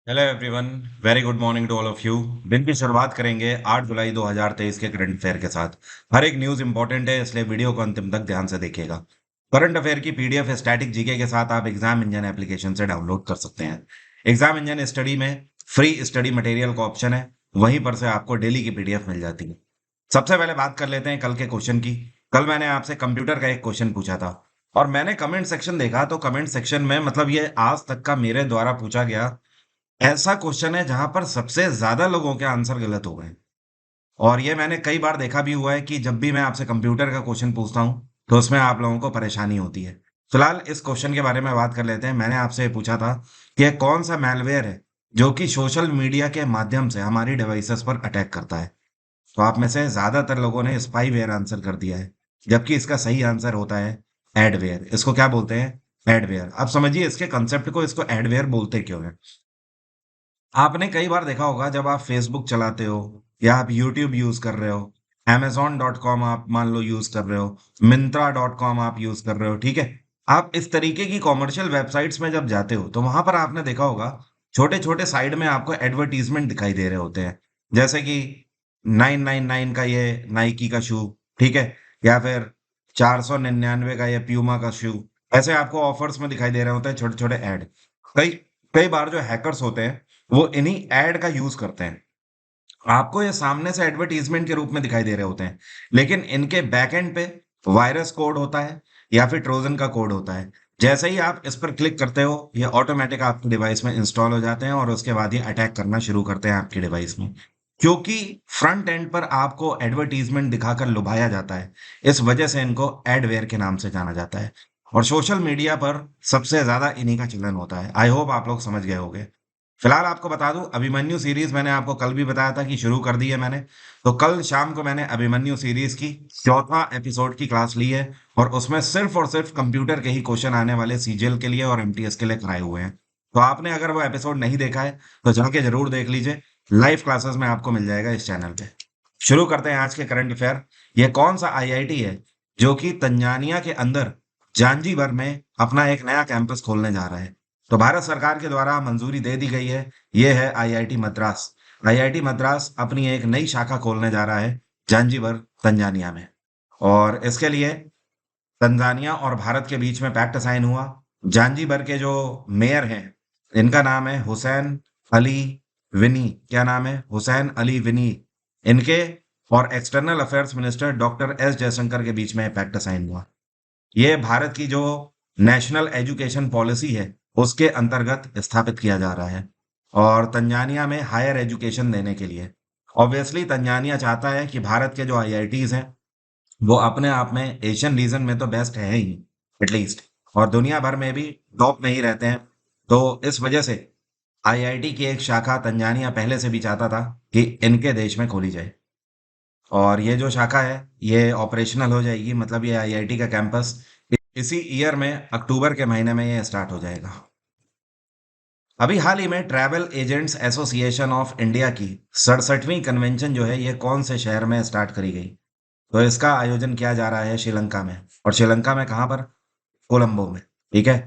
Hello everyone. Very good morning to all of you. दिन की शुरुआत करेंगे 8 जुलाई 2023 के करंट अफेयर के साथ। हर एक न्यूज़ इंपॉर्टेंट है, इसलिए वीडियो को अंतिम तक ध्यान से देखिएगा। करंट अफेयर की पीडीएफ स्टैटिक जीके के साथ आप एग्जाम इंजन एप्लीकेशन से डाउनलोड कर सकते हैं। एग्जाम इंजन स्टडी में फ्री स्टडी मटेरियल का ऑप्शन है, वहीं पर से आपको डेली की पीडीएफ मिल जाती है। सबसे पहले बात कर लेते हैं कल के क्वेश्चन की। कल मैंने आपसे कंप्यूटर का एक क्वेश्चन पूछा था और मैंने कमेंट सेक्शन देखा, तो कमेंट सेक्शन में मतलब ये आज तक का मेरे द्वारा पूछा गया ऐसा क्वेश्चन है जहां पर सबसे ज्यादा लोगों के आंसर गलत हो गए। और ये मैंने कई बार देखा भी हुआ है कि जब भी मैं आपसे कंप्यूटर का क्वेश्चन पूछता हूं तो उसमें आप लोगों को परेशानी होती है। फिलहाल इस क्वेश्चन के बारे में बात कर लेते हैं। मैंने आपसे पूछा था कि यह कौन सा मैलवेयर है जो कि सोशल मीडिया के माध्यम से हमारी डिवाइसेस पर अटैक करता है। तो आप में से ज्यादातर लोगों ने स्पाईवेयर आंसर कर दिया है, जबकि इसका सही आंसर होता है एडवेयर। इसको क्या बोलते हैं? एडवेयर। अब समझिए इसके कंसेप्ट को, इसको एडवेयर बोलते क्यों है। आपने कई बार देखा होगा जब आप फेसबुक चलाते हो या आप यूट्यूब यूज कर रहे हो, amazon.com आप मान लो यूज कर रहे हो, मिंत्रा.com आप यूज कर रहे हो, ठीक है। आप इस तरीके की कॉमर्शियल वेबसाइट्स में जब जाते हो तो वहां पर आपने देखा होगा छोटे छोटे साइड में आपको एडवर्टीजमेंट दिखाई दे रहे होते हैं। जैसे कि 999 का ये नाइकी का शू, ठीक है, या फिर 499 का ये प्यूमा का शू। ऐसे आपको ऑफर्स में दिखाई दे रहे होते हैं छोटे छोटे ऐड। कई कई बार जो हैकर्स होते हैं वो इन्हीं ऐड का यूज करते हैं। आपको ये सामने से एडवर्टीजमेंट के रूप में दिखाई दे रहे होते हैं, लेकिन इनके बैक एंड पे वायरस कोड होता है या फिर ट्रोजन का कोड होता है। जैसे ही आप इस पर क्लिक करते हो ये ऑटोमेटिक आपकी डिवाइस में इंस्टॉल हो जाते हैं और उसके बाद ये अटैक करना शुरू करते हैं आपकी डिवाइस में। क्योंकि फ्रंट एंड पर आपको एडवर्टीजमेंट दिखाकर लुभाया जाता है, इस वजह से इनको एडवेयर के नाम से जाना जाता है। और सोशल मीडिया पर सबसे ज्यादा इन्हीं का चलन होता है। आई होप आप लोग समझ गए होंगे। फिलहाल आपको बता दूं, अभिमन्यु सीरीज मैंने आपको कल भी बताया था कि शुरू कर दी है मैंने। तो कल शाम को मैंने अभिमन्यु सीरीज की चौथा एपिसोड की क्लास ली है और उसमें सिर्फ और सिर्फ कंप्यूटर के ही क्वेश्चन आने वाले सीजीएल के लिए और एमटीएस के लिए कराए हुए हैं। तो आपने अगर वो एपिसोड नहीं देखा है तो जाके जरूर देख लीजिए। लाइव क्लासेस में आपको मिल जाएगा इस चैनल पे। शुरू करते हैं आज के करंट अफेयर। ये कौन सा आईआईटी है जो कि तंजानिया के अंदर जांजीबर में अपना एक नया कैंपस खोलने जा रहा है? तो भारत सरकार के द्वारा मंजूरी दे दी गई है। ये है आईआईटी मद्रास। आईआईटी मद्रास अपनी एक नई शाखा खोलने जा रहा है जांजीबर, तंजानिया में। और इसके लिए तंजानिया और भारत के बीच में पैक्ट साइन हुआ। जांजीबर के जो मेयर हैं इनका नाम है हुसैन अली विनी। क्या नाम है? हुसैन अली विनी। इनके और external affairs minister doctor S Jaishankar के बीच में पैक्ट साइन हुआ। ये भारत की जो नेशनल एजुकेशन पॉलिसी है उसके अंतर्गत स्थापित किया जा रहा है और तंजानिया में हायर एजुकेशन देने के लिए। ऑब्वियसली तंजानिया चाहता है कि भारत के जो आईआईटीज हैं वो अपने आप में एशियन रीजन में तो बेस्ट है ही एटलीस्ट, और दुनिया भर में भी टॉप में ही रहते हैं। तो इस वजह से आईआईटी की एक शाखा तंजानिया पहले से भी चाहता था कि इनके देश में खोली जाए। और ये जो शाखा है ये ऑपरेशनल हो जाएगी, मतलब ये आईआईटी का कैंपस इसी ईयर में अक्टूबर के महीने में ये स्टार्ट हो जाएगा। अभी हाल ही में travel agents association of India की 67वीं कन्वेंशन जो है ये कौन से शहर में स्टार्ट करी गई? तो इसका आयोजन किया जा रहा है श्रीलंका में। और श्रीलंका में कहाँ पर? कोलंबो में। ठीक है।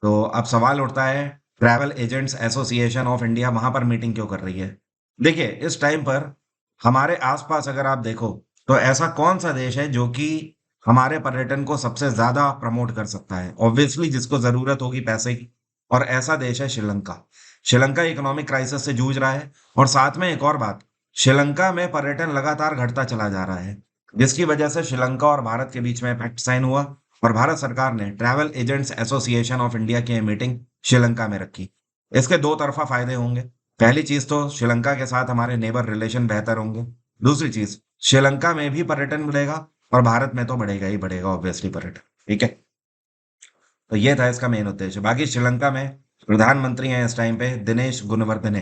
तो अब सवाल उठता है, travel agents association of India वहां पर मीटिंग क्यों कर रही है? देखिए इस टाइम पर हमारे आसपास अगर आप देखो तो ऐसा कौन सा देश है जो कि हमारे पर्यटन को सबसे ज्यादा प्रमोट कर सकता है? ऑब्वियसली जिसको जरूरत होगी पैसे की, और ऐसा देश है श्रीलंका। श्रीलंका इकोनॉमिक क्राइसिस से जूझ रहा है और साथ में एक और बात, श्रीलंका में पर्यटन लगातार घटता चला जा रहा है, जिसकी वजह से श्रीलंका और भारत के बीच में पैक्ट साइन हुआ और भारत सरकार ने travel agents association of India की मीटिंग श्रीलंका में रखी। इसके दो तरफा फायदे होंगे। पहली चीज तो श्रीलंका के साथ हमारे नेबर रिलेशन बेहतर होंगे। दूसरी चीज, श्रीलंका में भी पर्यटन बढ़ेगा और भारत में तो बढ़ेगा ही बढ़ेगा ऑब्वियसली पर्यटन। ठीक है। तो ये था इसका मेन उद्देश्य। बाकी श्रीलंका में प्रधानमंत्री हैं इस टाइम पे दिनेश गुणवर्धने,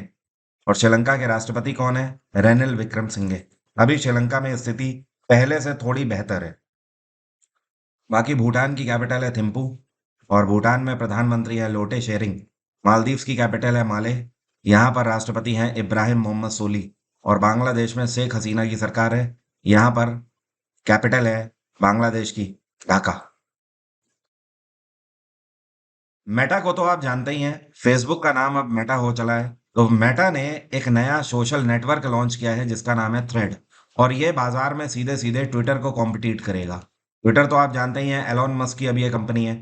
और श्रीलंका के राष्ट्रपति कौन है? रेनिल विक्रमसिंघे। अभी श्रीलंका में स्थिति पहले से थोड़ी बेहतर है। बाकी भूटान की कैपिटल है थिम्पू और भूटान में प्रधानमंत्री है लोटे शेरिंग। मालदीव्स की कैपिटल है माले, यहाँ पर राष्ट्रपति हैं इब्राहिम मोहम्मद सोली। और बांग्लादेश में शेख हसीना की सरकार है, यहाँ पर कैपिटल है बांग्लादेश की ढाका। मेटा को तो आप जानते ही हैं, फेसबुक का नाम अब मेटा हो चला है। तो मेटा ने एक नया सोशल नेटवर्क लॉन्च किया है जिसका नाम है थ्रेड। और ये बाजार में सीधे सीधे ट्विटर को कॉम्पिटिट करेगा। ट्विटर तो आप जानते ही हैं, एलॉन मस्क की अभी ये कंपनी है।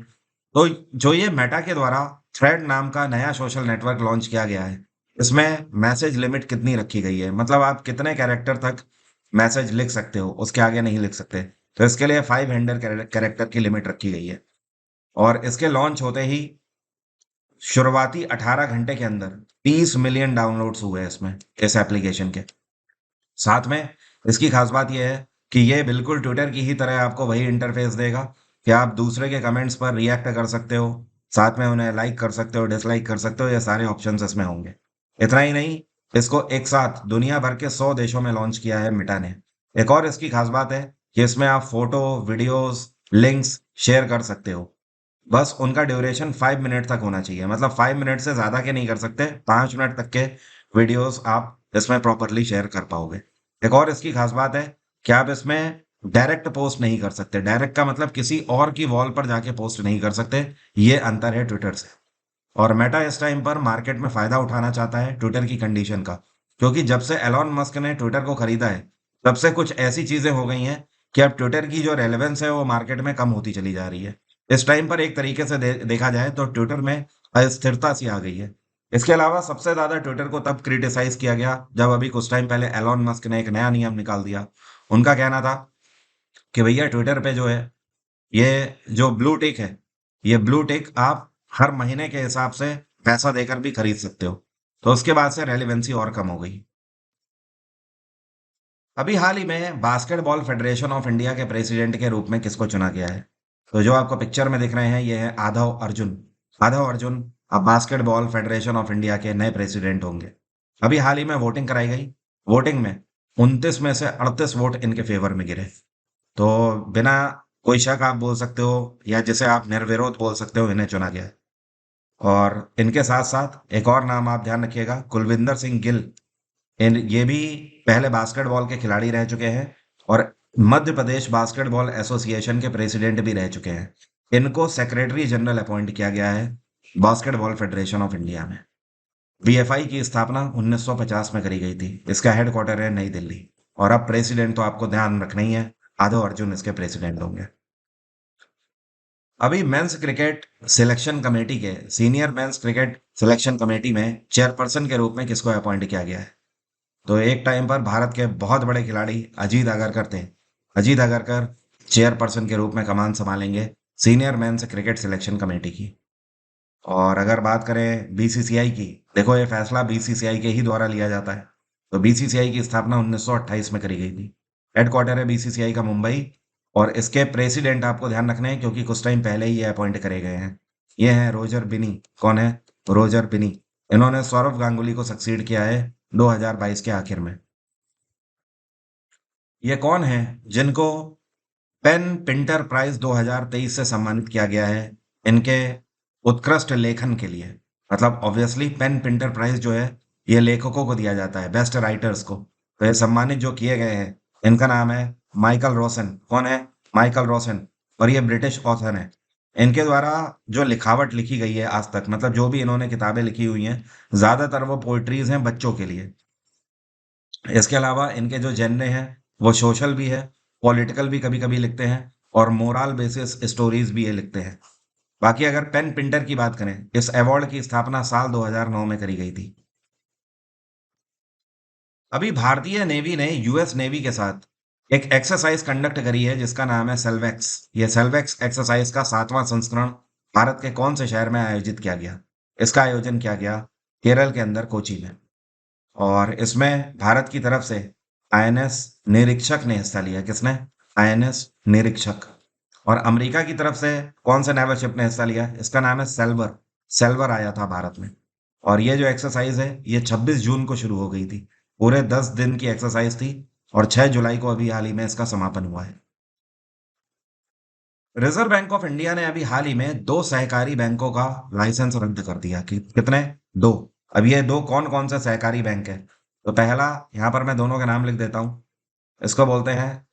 तो जो ये मेटा के द्वारा थ्रेड नाम का नया सोशल नेटवर्क लॉन्च किया गया है, इसमें मैसेज लिमिट कितनी रखी गई है, मतलब आप कितने कैरेक्टर तक मैसेज लिख सकते हो, उसके आगे नहीं लिख सकते। तो इसके लिए 500 कैरेक्टर की लिमिट रखी गई है। और इसके लॉन्च होते ही शुरुआती 18 घंटे के अंदर 30 मिलियन डाउनलोड्स हुए इसमें, इस एप्लीकेशन के। साथ में इसकी खास बात यह है कि ये बिल्कुल ट्विटर की ही तरह आपको वही इंटरफेस देगा कि आप दूसरे के कमेंट्स पर रिएक्ट कर सकते हो, साथ में उन्हें लाइक कर सकते हो, डिसलाइक कर सकते हो, ये सारे ऑप्शंस इसमें होंगे। इतना ही नहीं, इसको एक साथ दुनिया भर के 100 देशों में लॉन्च किया है मेटा ने। एक और इसकी खास बात है कि इसमें आप फोटो, वीडियोस, लिंक्स शेयर कर सकते हो। बस उनका ड्यूरेशन 5 मिनट तक होना चाहिए, मतलब 5 मिनट से ज़्यादा के नहीं कर सकते, 5 मिनट तक के वीडियोस आप इसमें प्रॉपर्ली शेयर कर पाओगे। एक और इसकी खास बात है कि आप इसमें डायरेक्ट पोस्ट नहीं कर सकते। डायरेक्ट का मतलब किसी और की वॉल पर जाके पोस्ट नहीं कर सकते। ये अंतर है ट्विटर से। और मेटा इस टाइम पर मार्केट में फ़ायदा उठाना चाहता है ट्विटर की कंडीशन का, क्योंकि जब से एलॉन मस्क ने ट्विटर को खरीदा है, तब से कुछ ऐसी चीज़ें हो गई हैं कि अब ट्विटर की जो रेलेवेंस है वो मार्केट में कम होती चली जा रही है। इस टाइम पर एक तरीके से देखा जाए तो ट्विटर में अस्थिरता सी आ गई है। इसके अलावा सबसे ज़्यादा ट्विटर को तब क्रिटिसाइज किया गया जब अभी कुछ टाइम पहले एलॉन मस्क ने एक नया नियम निकाल दिया। उनका कहना था कि भैया ट्विटर पे जो है, ये जो ब्लू टिक है, ये ब्लू टिक आप हर महीने के हिसाब से पैसा देकर भी खरीद सकते हो। तो उसके बाद से रेलेवेंसी और कम हो गई। अभी हाल ही में बास्केटबॉल फेडरेशन ऑफ इंडिया के प्रेसिडेंट के रूप में किसको चुना गया है? तो जो आपको पिक्चर में दिख रहे हैं, ये है आधव अर्जुन। आधव अर्जुन अब बास्केटबॉल फेडरेशन ऑफ इंडिया के नए प्रेसिडेंट होंगे। अभी हाल ही में वोटिंग कराई गई। वोटिंग में 29 में से 38 वोट इनके फेवर में गिरे। तो बिना कोई शक आप बोल सकते हो, या जिसे आप निर्विरोध बोल सकते हो, इन्हें चुना गया है। और इनके साथ साथ एक और नाम आप ध्यान रखिएगा, कुलविंदर सिंह गिल। ये भी पहले बास्केटबॉल के खिलाड़ी रह चुके हैं और मध्य प्रदेश बास्केटबॉल एसोसिएशन के प्रेसिडेंट भी रह चुके हैं। इनको सेक्रेटरी जनरल अपॉइंट किया गया है बास्केटबॉल फेडरेशन ऑफ इंडिया में। बीएफआई की स्थापना 1950 में करी गई थी। इसका हेडक्वार्टर है नई दिल्ली। और अब प्रेसिडेंट तो आपको ध्यान रखना ही है, आदव अर्जुन इसके प्रेसिडेंट होंगे। अभी मेंस क्रिकेट सिलेक्शन कमेटी के senior men's cricket selection committee में चेयरपर्सन के रूप में किसको अपॉइंट किया गया है? तो एक टाइम पर भारत के बहुत बड़े खिलाड़ी अजीत अगरकर थे। अजीत अगरकर चेयरपर्सन के रूप में कमान संभालेंगे senior men's cricket selection committee की। और अगर बात करें बीसीसीआई की, देखो ये फैसला बीसीसीआई के ही द्वारा लिया जाता है। तो बीसीसीआई की स्थापना 1928 में करी गई थी। हेडक्वार्टर है बीसीसीआई का मुंबई। और इसके प्रेसिडेंट आपको ध्यान रखना है क्योंकि कुछ टाइम पहले ही ये अपॉइंट करे गए हैं। ये हैं रोजर बिनी। कौन है? रोजर बिनी। इन्होंने सौरव गांगुली को सक्सीड किया है 2022 के आखिर में। ये कौन है जिनको पेन पिंटर प्राइज 2023 से सम्मानित किया गया है इनके उत्कृष्ट लेखन के लिए? मतलब ऑब्वियसली पेन पिंटर प्राइज जो है, ये लेखकों को दिया जाता है, बेस्ट राइटर्स को। तो ये सम्मानित जो किए गए हैं, इनका नाम है माइकल रोसन। कौन है? माइकल रोसन। और ये ब्रिटिश ऑथर हैं। इनके द्वारा जो लिखावट लिखी गई है आज तक, मतलब जो भी इन्होंने किताबें लिखी हुई हैं, ज्यादातर वो पोइट्रीज हैं बच्चों के लिए। इसके अलावा इनके जो जेनरे हैं वो सोशल भी है, पॉलिटिकल भी कभी कभी लिखते हैं, और मोरल बेसिस स्टोरीज भी ये लिखते हैं। बाकी अगर पेन पिंटर की बात करें, इस अवार्ड की स्थापना साल 2009 में करी गई थी। अभी भारतीय नेवी ने यूएस नेवी के साथ एक एक्सरसाइज कंडक्ट करी है जिसका नाम है सेल्वेक्स। ये सेल्वेक्स एक्सरसाइज का 7वां संस्करण भारत के कौन से शहर में आयोजित किया गया? इसका आयोजन किया गया केरल के अंदर कोची में। और इसमें भारत की तरफ से आईएनएस निरीक्षक ने हिस्सा लिया। किसने? आईएनएस निरीक्षक। और अमेरिका की तरफ से कौन से नेवल शिप ने हिस्सा लिया? इसका नाम है सेल्वर। सेल्वर आया था भारत में। और ये जो एक्सरसाइज है ये 26 जून को शुरू हो गई थी। पूरे 10 दिन की एक्सरसाइज थी। और 6 जुलाई को अभी हाल ही में इसका समापन हुआ है। रिजर्व बैंक ऑफ इंडिया ने अभी हाल ही में दो सहकारी बैंकों का लाइसेंस रद्द कर दिया। कि कितने? दो। अब ये दो कौन कौन से सहकारी बैंक है? तो पहला, यहां पर मैं दोनों के नाम लिख देता हूं। इसको बोलते हैं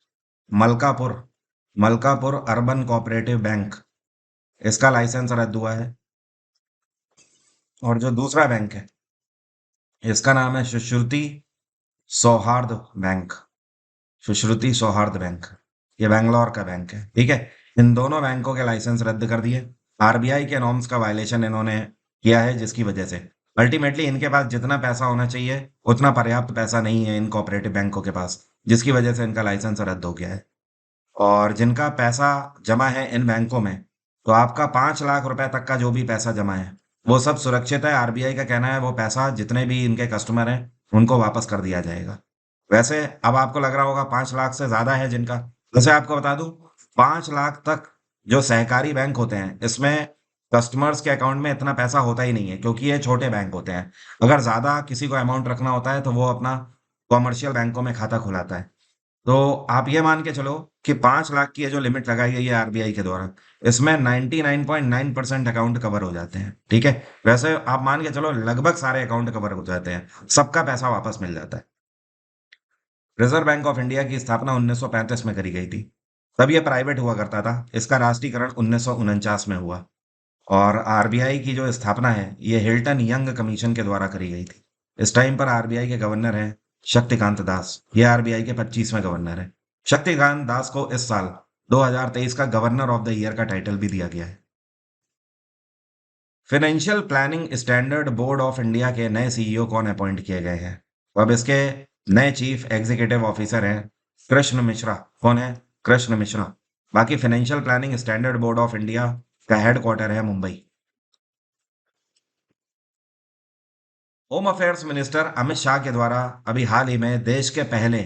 Malkapur. Malkapur urban cooperative bank. इसका लाइसेंस रद्द हुआ है। और जो दूसरा बैंक है इसका नाम है सुश्रुति सौहार्द बैंक। सुश्रुति सौहार्द बैंक। ये बैंगलोर का बैंक है, ठीक है। इन दोनों बैंकों के लाइसेंस रद्द कर दिए। आरबीआई के नॉर्म्स का वायलेशन इन्होंने किया है, जिसकी वजह से अल्टीमेटली इनके पास जितना पैसा होना चाहिए उतना पर्याप्त पैसा नहीं है इन कोऑपरेटिव बैंकों के पास, जिसकी वजह से इनका लाइसेंस रद्द हो गया है। और जिनका पैसा जमा है इन बैंकों में, तो आपका 5 लाख रुपए तक का जो भी पैसा जमा है वो सब सुरक्षित है। आरबीआई का कहना है वो पैसा जितने भी इनके कस्टमर हैं उनको वापस कर दिया जाएगा। वैसे अब आपको लग रहा होगा 5 लाख से ज्यादा है जिनका। वैसे आपको बता दूं, 5 लाख तक जो सहकारी बैंक होते हैं इसमें कस्टमर्स के अकाउंट में इतना पैसा होता ही नहीं है, क्योंकि ये छोटे बैंक होते हैं। अगर ज्यादा किसी को अमाउंट रखना होता है तो वो अपना कॉमर्शियल बैंकों में खाता खुलाता है। तो आप ये मान के चलो कि 5 लाख की ये जो लिमिट लगाई गई है आरबीआई के द्वारा, इसमें 99.9% अकाउंट कवर हो जाते हैं, ठीक है। वैसे आप मान के चलो लगभग सारे अकाउंट कवर हो जाते हैं, सबका पैसा वापस मिल जाता है। रिजर्व बैंक ऑफ इंडिया की स्थापना 1935 में करी गई थी। तब ये प्राइवेट हुआ करता था। इसका राष्ट्रीयकरण 1949 में हुआ। और आरबीआई की जो स्थापना है ये हिल्टन यंग कमीशन के द्वारा करी गई थी। इस टाइम पर आरबीआई के गवर्नर हैं शक्तिकांत दास। ये आरबीआई के 25वें गवर्नर हैं। शक्तिकांत दास को इस साल 2023 का गवर्नर ऑफ द ईयर का टाइटल भी दिया गया है। Financial planning standard board of India के नए सीईओ कौन अपॉइंट किए गए हैं? तो अब इसके नए चीफ एग्जीक्यूटिव ऑफिसर हैं कृष्ण मिश्रा। कौन है? कृष्ण मिश्रा। बाकी financial planning standard board of India का हेडक्वार्टर है Mumbai. Home affairs minister Amit Shah के द्वारा अभी हाल ही में देश के पहले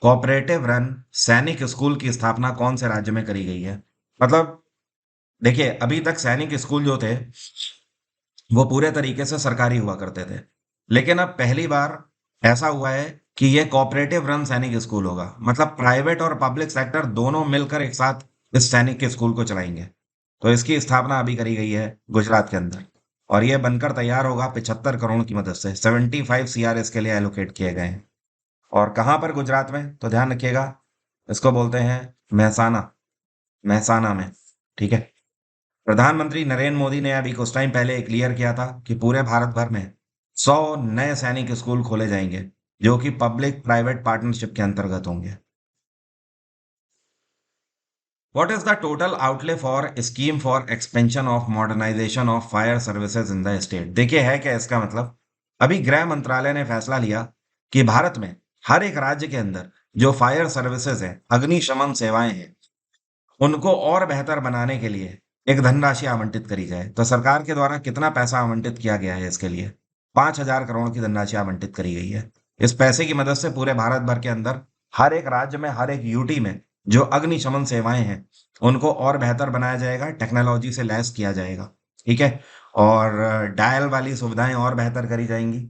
कोऑपरेटिव रन सैनिक स्कूल की स्थापना कौन से राज्य में करी गई है? मतलब देखिए, अभी तक सैनिक स्कूल जो थे वो पूरे तरीके से सरकारी हुआ करते थे, लेकिन अब पहली बार ऐसा हुआ है कि ये कोऑपरेटिव रन सैनिक स्कूल होगा। मतलब प्राइवेट और पब्लिक सेक्टर दोनों मिलकर एक साथ इस सैनिक के स्कूल को चलाएंगे। तो इसकी स्थापना अभी करी गई है गुजरात के अंदर। और ये बनकर तैयार होगा 75 करोड़ की मदद से। 75 CR इसके लिए एलोकेट किए गए हैं। और कहाँ पर? गुजरात में। तो ध्यान रखिएगा, इसको बोलते हैं महसाना। महसाना में, ठीक है। प्रधानमंत्री नरेंद्र मोदी ने अभी कुछ टाइम पहले क्लियर किया था कि पूरे भारत भर में 100 नए सैनिक स्कूल खोले जाएंगे, जो कि पब्लिक प्राइवेट पार्टनरशिप के अंतर्गत होंगे। What is the total outlay for scheme for expansion of modernisation of fire services in the state? देखिए, है क्या इसका मतलब? अभी गृह मंत्रालय ने फैसला लिया कि भारत में हर एक राज्य के अंदर जो फायर सर्विसेज है, अग्निशमन सेवाएं हैं, उनको और बेहतर बनाने के लिए एक धनराशि आवंटित करी जाए। तो सरकार के द्वारा कितना पैसा आवंटित किया गया है इसके लिए? 5,000 करोड़ की धनराशि आवंटित करी गई है। इस पैसे की मदद से पूरे भारत भर के अंदर हर एक राज्य में, हर एक यूटी में जो अग्निशमन सेवाएं हैं उनको और बेहतर बनाया जाएगा, टेक्नोलॉजी से लैस किया जाएगा, ठीक है। और डायल वाली सुविधाएं और बेहतर करी जाएंगी।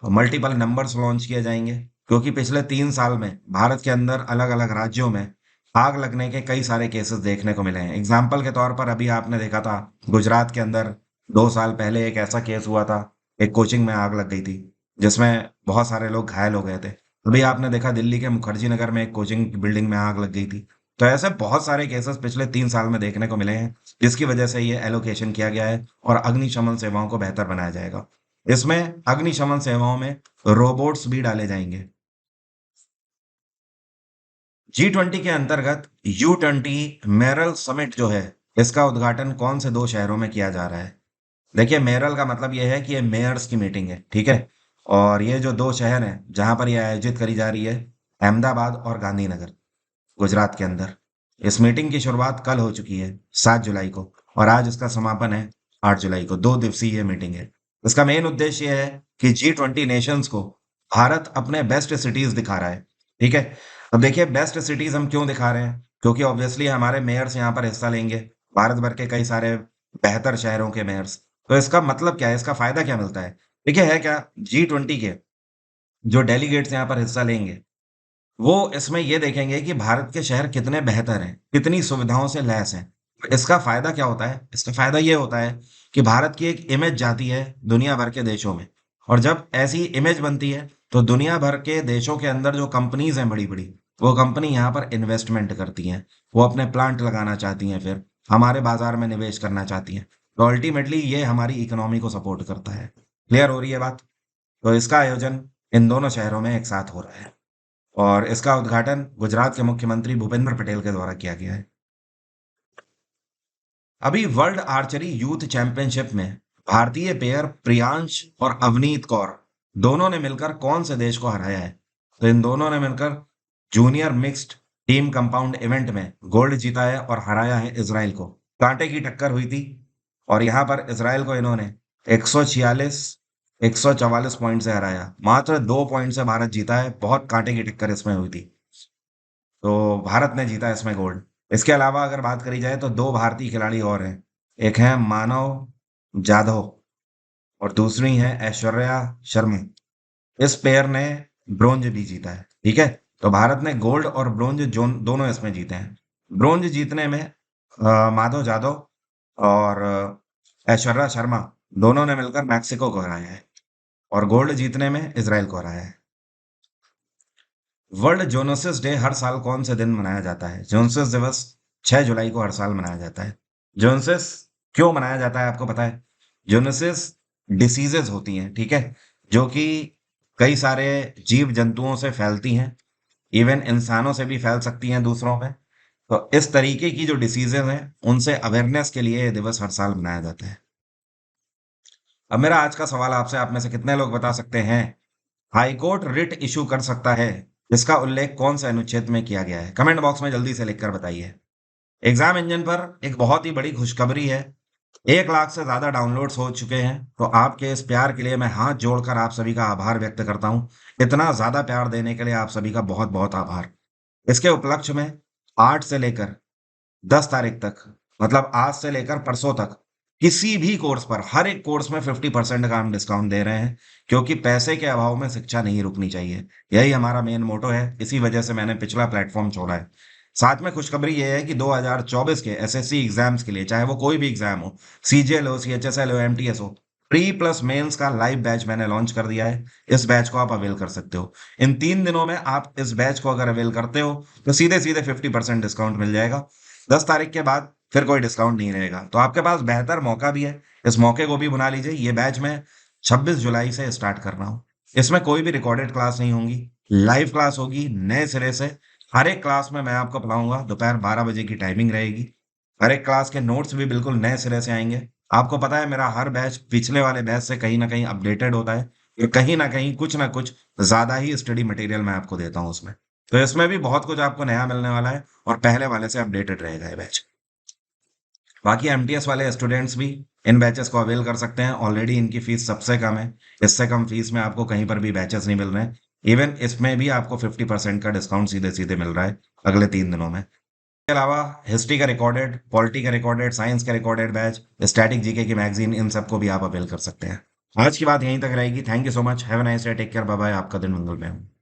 मल्टीपल नंबर्स लॉन्च किए जाएंगे, क्योंकि पिछले 3 साल में भारत के अंदर अलग अलग राज्यों में आग लगने के कई सारे केसेस देखने को मिले हैं। एग्जाम्पल के तौर पर अभी आपने देखा था गुजरात के अंदर 2 साल पहले एक ऐसा केस हुआ था, एक कोचिंग में आग लग गई थी जिसमें बहुत सारे लोग घायल हो गए थे। अभी आपने देखा दिल्ली के मुखर्जी नगर में एक कोचिंग की बिल्डिंग में आग लग गई थी। तो ऐसे बहुत सारे केसेस पिछले 3 साल में देखने को मिले हैं, जिसकी वजह से ये एलोकेशन किया गया है और अग्निशमन सेवाओं को बेहतर बनाया जाएगा। इसमें अग्निशमन सेवाओं में रोबोट्स भी डाले जाएंगे। G20 के अंतर्गत U20 मेरल समिट जो है, इसका उद्घाटन कौन से दो शहरों में किया जा रहा है? देखिए, मेरल का मतलब यह है कि ये मेयर्स की मीटिंग है, ठीक है। और ये जो दो शहर हैं जहां पर यह आयोजित करी जा रही है, अहमदाबाद और गांधीनगर, गुजरात के अंदर। इस मीटिंग की शुरुआत कल हो चुकी है 7 जुलाई को, और आज इसका समापन है 8 जुलाई को। 2 दिवसीय ये मीटिंग है। इसका मेन उद्देश्य यह है कि G20 नेशंस को भारत अपने बेस्ट सिटीज दिखा रहा है, ठीक है। अब देखिए, बेस्ट सिटीज हम क्यों दिखा रहे हैं? क्योंकि ऑब्वियसली हमारे मेयर्स यहाँ पर हिस्सा लेंगे, भारत भर के कई सारे बेहतर शहरों के मेयर्स। तो इसका मतलब क्या है? इसका फायदा क्या मिलता है? देखिए, है क्या, G20 के जो डेलीगेट्स यहाँ पर हिस्सा लेंगे वो इसमें ये देखेंगे कि भारत के शहर कितने बेहतर हैं, कितनी सुविधाओं से लैस हैं। तो इसका फायदा क्या होता है? इसका फायदा ये होता है कि भारत की एक इमेज जाती है दुनिया भर के देशों में। और जब ऐसी इमेज बनती है तो दुनिया भर के देशों के अंदर जो कंपनीज हैं बड़ी बड़ी, वो कंपनी यहाँ पर इन्वेस्टमेंट करती हैं। वो अपने प्लांट लगाना चाहती हैं, फिर हमारे बाजार में निवेश करना चाहती हैं। तो अल्टीमेटली ये हमारी इकोनॉमी को सपोर्ट करता है। क्लियर हो रही है बात? तो इसका आयोजन इन दोनों शहरों में एक साथ हो रहा है और इसका उद्घाटन गुजरात के मुख्यमंत्री भूपेंद्र पटेल के द्वारा किया गया है। अभी वर्ल्ड आर्चरी यूथ चैंपियनशिप में भारतीय पेयर प्रियांश और अवनीत कौर दोनों ने मिलकर कौन से देश को हराया है? तो इन दोनों ने मिलकर junior mixed team compound event में गोल्ड जीता है और हराया है इजराइल को। कांटे की टक्कर हुई थी और यहाँ पर इजराइल को इन्होंने 146 144 पॉइंट से हराया। मात्र 2 पॉइंट से भारत जीता है। बहुत कांटे की टक्कर इसमें हुई थी। तो भारत ने जीता इसमें गोल्ड। इसके अलावा अगर बात करी जाए तो दो भारतीय खिलाड़ी और हैं। एक है मानव जाधव और दूसरी है ऐश्वर्या शर्मा। इस पेयर ने ब्रोंज भी जीता है। ठीक है, तो भारत ने गोल्ड और ब्रोंज दोनों इसमें जीते हैं। ब्रोंज जीतने में माधव जाधव और ऐश्वर्या शर्मा दोनों ने मिलकर मैक्सिको को हराया है और गोल्ड जीतने में इसराइल को हराया है। वर्ल्ड जोनोसिस डे हर साल कौन से दिन मनाया जाता है? जोनसिस दिवस 6 जुलाई को हर साल मनाया जाता है। जोनसिस क्यों मनाया जाता है आपको पता है? जोनसिस डिसीजेज होती हैं, ठीक है, जो कि कई सारे जीव जंतुओं से फैलती हैं, इवन इंसानों से भी फैल सकती हैं दूसरों में। तो इस तरीके की जो डिसीजेज हैं उनसे अवेयरनेस के लिए ये दिवस हर साल मनाया जाता है। अब मेरा आज का सवाल आपसे, आप में से कितने लोग बता सकते हैं हाईकोर्ट रिट इशू कर सकता है, इसका उल्लेख कौन से अनुच्छेद में किया गया है? कमेंट बॉक्स में जल्दी से लिखकर बताइए। एग्जाम इंजन पर एक बहुत ही बड़ी खुशखबरी है। 1 लाख से ज्यादा डाउनलोड्स हो चुके हैं। तो आपके इस प्यार के लिए मैं हाथ जोड़कर आप सभी का आभार व्यक्त करता हूं। इतना ज्यादा प्यार देने के लिए आप सभी का बहुत बहुत आभार। इसके उपलक्ष्य में 8 से लेकर 10 तारीख तक, मतलब आज से लेकर परसों तक, किसी भी कोर्स पर, हर एक कोर्स में 50% का हम डिस्काउंट दे रहे हैं, क्योंकि पैसे के अभाव में शिक्षा नहीं रुकनी चाहिए। यही हमारा मेन मोटो है। इसी वजह से मैंने पिछला प्लेटफॉर्म छोड़ा है। साथ में खुशखबरी ये है कि 2024 के एसएससी एग्जाम्स के लिए, चाहे वो कोई भी एग्जाम हो, सीजीएल हो, सीएचएसएल हो, एमटीएस हो, प्री प्लस मेंस का लाइव बैच मैंने लॉन्च कर दिया है। इस बैच को आप अवेल कर सकते हो। इन 3 दिनों में आप इस बैच को अगर अवेल करते हो तो सीधे सीधे 50% डिस्काउंट मिल जाएगा। 10 तारीख के बाद फिर कोई डिस्काउंट नहीं रहेगा। तो आपके पास बेहतर मौका भी है, इस मौके को भी बना लीजिए। ये बैच मैं 26 जुलाई से स्टार्ट कर रहा हूँ। इसमें कोई भी रिकॉर्डेड क्लास नहीं होंगी, लाइव क्लास होगी नए सिरे से। हर एक क्लास में मैं आपको पढ़ाऊंगा। दोपहर 12 बजे की टाइमिंग रहेगी। हर एक क्लास के नोट्स भी बिल्कुल नए सिरे से आएंगे। आपको पता है मेरा हर बैच पिछले वाले बैच से कहीं ना कहीं अपडेटेड होता है। ये कहीं ना कुछ ज्यादा ही स्टडी मटेरियल मैं आपको देता हूँ उसमें। तो इसमें भी बहुत कुछ आपको नया मिलने वाला है और पहले वाले से अपडेटेड रहेगा ये बैच। बाकी एमटीएस वाले स्टूडेंट्स भी इन बैचेस को अवेल कर सकते हैं। ऑलरेडी इनकी फीस सबसे कम है। इससे कम फीस में आपको कहीं पर भी बैचेस नहीं मिल रहे हैं। इवन इसमें भी आपको 50% का डिस्काउंट सीधे सीधे मिल रहा है अगले 3 दिनों में। इसके अलावा हिस्ट्री का रिकॉर्डेड, पॉलिटी का रिकॉर्डेड, साइंस का रिकॉर्डेड बैच, स्टैटिक जीके की मैगजीन, इन सबको भी आप अवेल कर सकते हैं। आज की बात यहीं तक रहेगी। Thank you so much. Have a nice day. Take care. Bye bye. आपका दिन मंगलमय हो।